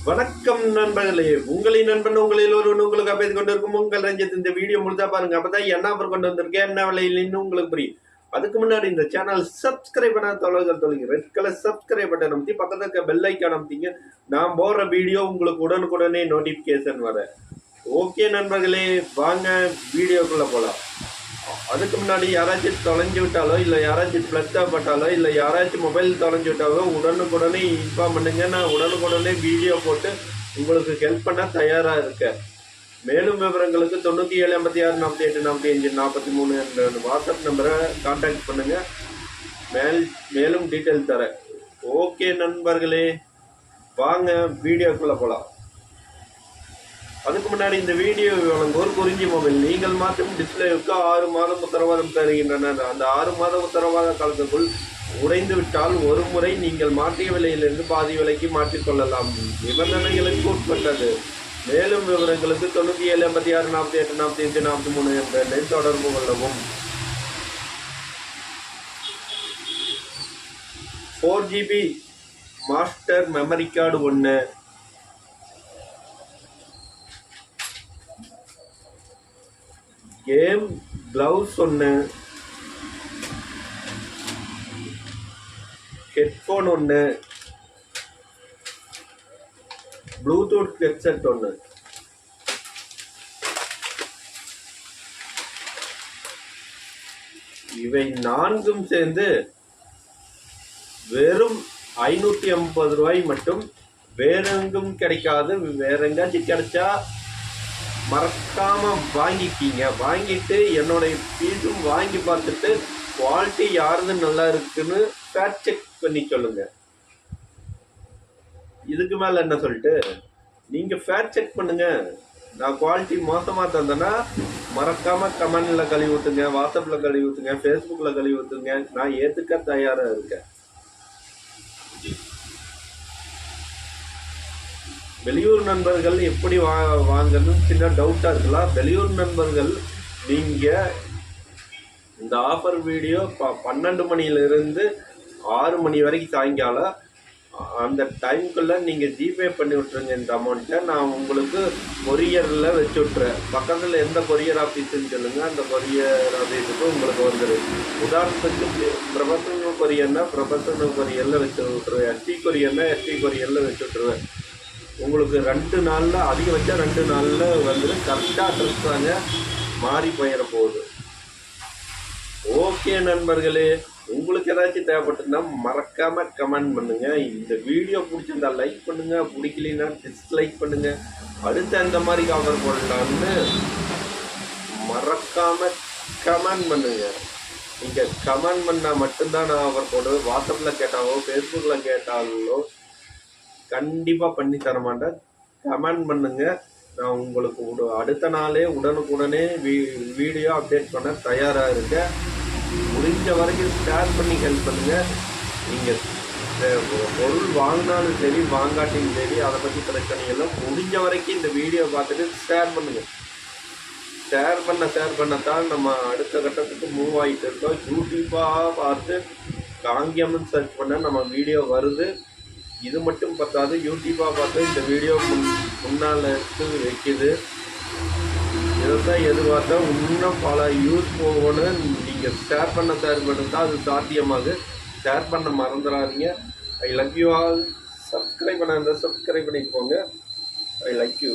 வணக்கம் நண்பர்களே, உங்களின் நண்பன் உங்களில் ஒருவன் உங்களுக்கு பேசி கொண்டிருக்கும் உங்கள் ரஞ்சித். இந்த வீடியோ முழுதா பாருங்க, அப்பதான் என்ன ஆஃபர் கொண்டு வந்திருக்கேன், என்ன விலையிலின்னு உங்களுக்கு புரியும். அதுக்கு முன்னாடி இந்த சேனல் சப்ஸ்கிரைப் பண்ண தொலைங்க, ரெட் கலர் சப்ஸ்கிரைப் பட்டன் அமைத்தி பக்கத்துல இருக்க பெல் ஐக்கான் அமைத்திங்க. நான் போடுற வீடியோ உங்களுக்கு உடனுக்குடனே நோட்டிபிகேஷன் வர. ஓகே நண்பர்களே, வாங்க வீடியோக்குள்ள போலாம். அதுக்கு முன்னாடி யாராச்சும் தொலைஞ்சு விட்டாலோ இல்லை யாராச்சும் பிளஸ் பட்டாலோ இல்லை யாராச்சும் மொபைல் தொலைஞ்சு விட்டாலோ உடனுக்குடனே இன்ஃபார்ம் பண்ணுங்க. நான் உடனுக்குடனே வீடியோ போட்டு உங்களுக்கு ஹெல்ப் பண்ண தயாராக இருக்கேன். மேலும் விவரங்களுக்கு 9786484543 என்ற வாட்ஸ்அப் நம்பரை கான்டாக்ட் பண்ணுங்க. மேலும் டீட்டெயில் தரேன். ஓகே நண்பர்களே, வாங்க வீடியோக்குள்ள போகலாம். அதுக்கு முன்னாடி இந்த வீடியோ ஒரு குறிஞ்சி மொபைல் நீங்கள் மாற்றும் டிஸ்பிளேவுக்கு 6 மாதம் உத்தரவாதம் தருகின்றனர். அந்த 6 மாத உத்தரவாத காலத்துக்குள் உடைந்து விட்டால் ஒரு முறை நீங்கள் மாற்றிய விலையிலிருந்து பாதி விலைக்கு மாற்றிக்கொள்ளலாம். நிபந்தனைகளுக்கு உட்பட்டது. மேலும் விவரங்களுக்கு 9786484543 என்ற எண்ணை தொடர்பு கொள்ளவும். 4GB master memory card 1, game gloves 1, headphone 1, Bluetooth headset 1. இவை 4ம் சேர்ந்து வெறும் 550 ரூபாய் மட்டும். வேறெங்கும் கிடைக்காது. வேற எங்காச்சும் கிடைச்சா மறக்காம வாங்கிக்கிங்க. வாங்கிட்டு என்னுடைய பீஸும் வாங்கி பார்த்துட்டு குவாலிட்டி யாருது நல்லா இருக்குன்னு ஃபேக்ட் செக் பண்ணி சொல்லுங்க. இதுக்கு மேல என்ன சொல்லிட்டு நீங்க ஃபேக்ட் செக் பண்ணுங்க. நான் குவாலிட்டி மோசமா தந்தேன்னா மறக்காம கமெண்ட்ல கழுவி ஊத்துங்க, வாட்ஸ்அப்ல கழுவி ஊத்துங்க, ஃபேஸ்புக்ல கழுவி ஊத்துங்க. நான் ஏத்துக்க தயாரா இருக்கேன். வெளியூர் நண்பர்கள் எப்படி வாங்கன்னு சின்ன டவுட்டாக இருக்கலாம். வெளியூர் நண்பர்கள் நீங்கள் இந்த ஆஃபர் வீடியோ 12 மணியிலிருந்து 6 மணி வரைக்கும் சாயங்காலம் அந்த டைமுக்குள்ளே நீங்கள் ஜிபே பண்ணி விட்ருங்க. இந்த அமௌண்ட்டை நான் உங்களுக்கு கொரியரில் வச்சு விட்றேன். பக்கத்தில் எந்த கொரியர் ஆஃபீஸுன்னு சொல்லுங்கள், அந்த கொரியர் ஆஃபீஸுக்கு உங்களுக்கு வந்துடும். உதாரணத்துக்கு ப்ரொஃபஷனல் கொரியர்னா ப்ரொஃபஷனல் கொரியரில் வச்சு விட்ருவேன், எஸ்டி கொரியர்னா எஸ்டி கொரியரில் வச்சு விட்ருவேன். உங்களுக்கு 2 நாளில் அதிகபட்சம் 2 நாளில் வந்துடும். கரெக்டாக அட்ரஸ் தாங்க, மாறி போயிட போகுது. ஓகே நண்பர்களே, உங்களுக்கு ஏதாச்சும் தேவைப்பட்டுன்னா மறக்காம கமெண்ட் பண்ணுங்க. இந்த வீடியோ பிடிச்சிருந்தா லைக் பண்ணுங்க, பிடிக்கலன்னா டிஸ்லைக் பண்ணுங்க. அடுத்த எந்த மாதிரி ஆஃபர் போடலான்னு மறக்காம கமெண்ட் பண்ணுங்க. நீங்கள் கமெண்ட் பண்ணால் மட்டும்தான் நான் ஆஃபர் போடுவேன். வாட்ஸ்அப்பில் கேட்டாலோ ஃபேஸ்புக்கில் கேட்டாலோ கண்டிப்பாக பண்ணி தர மாட்டேன். கமெண்ட் பண்ணுங்க. நான் உங்களுக்கு அடுத்த நாளே உடனுக்குடனே வீடியோ அப்டேட் பண்ண தயாராக இருக்கேன். முடிஞ்ச வரைக்கும் ஷேர் பண்ணி ஹெல்ப் பண்ணுங்க. நீங்கள் பொருள் வாங்கினாலும் சரி வாங்காட்டியும் சரி அதை பற்றி பிரச்சனை இல்லை. முடிஞ்ச வரைக்கும் இந்த வீடியோ பார்த்துட்டு ஷேர் பண்ணுங்க. ஷேர் பண்ணத்தான் நம்ம அடுத்த கட்டத்துக்கு மூவ் ஆகிட்டு இருக்கோம். யூடியூப்பாக பார்த்து காங்கியம்னு சர்ச் பண்ண நம்ம வீடியோ வருது. இது மட்டும் பார்த்தாது, யூடியூப்பாக பார்த்து இந்த வீடியோ முன்னால் எடுத்து வைக்கிது. இதைத்தான் எதிர்பார்த்தா இன்னும் பல யூஸ் போகணும். நீங்கள் ஷேர் பண்ண தான் அது சாத்தியமாகுது. ஷேர் பண்ண மறந்துடாதீங்க. I love you all. Subscribe பண்ண சப்ஸ்கிரைப் பண்ணிட்டு போங்க. I like you.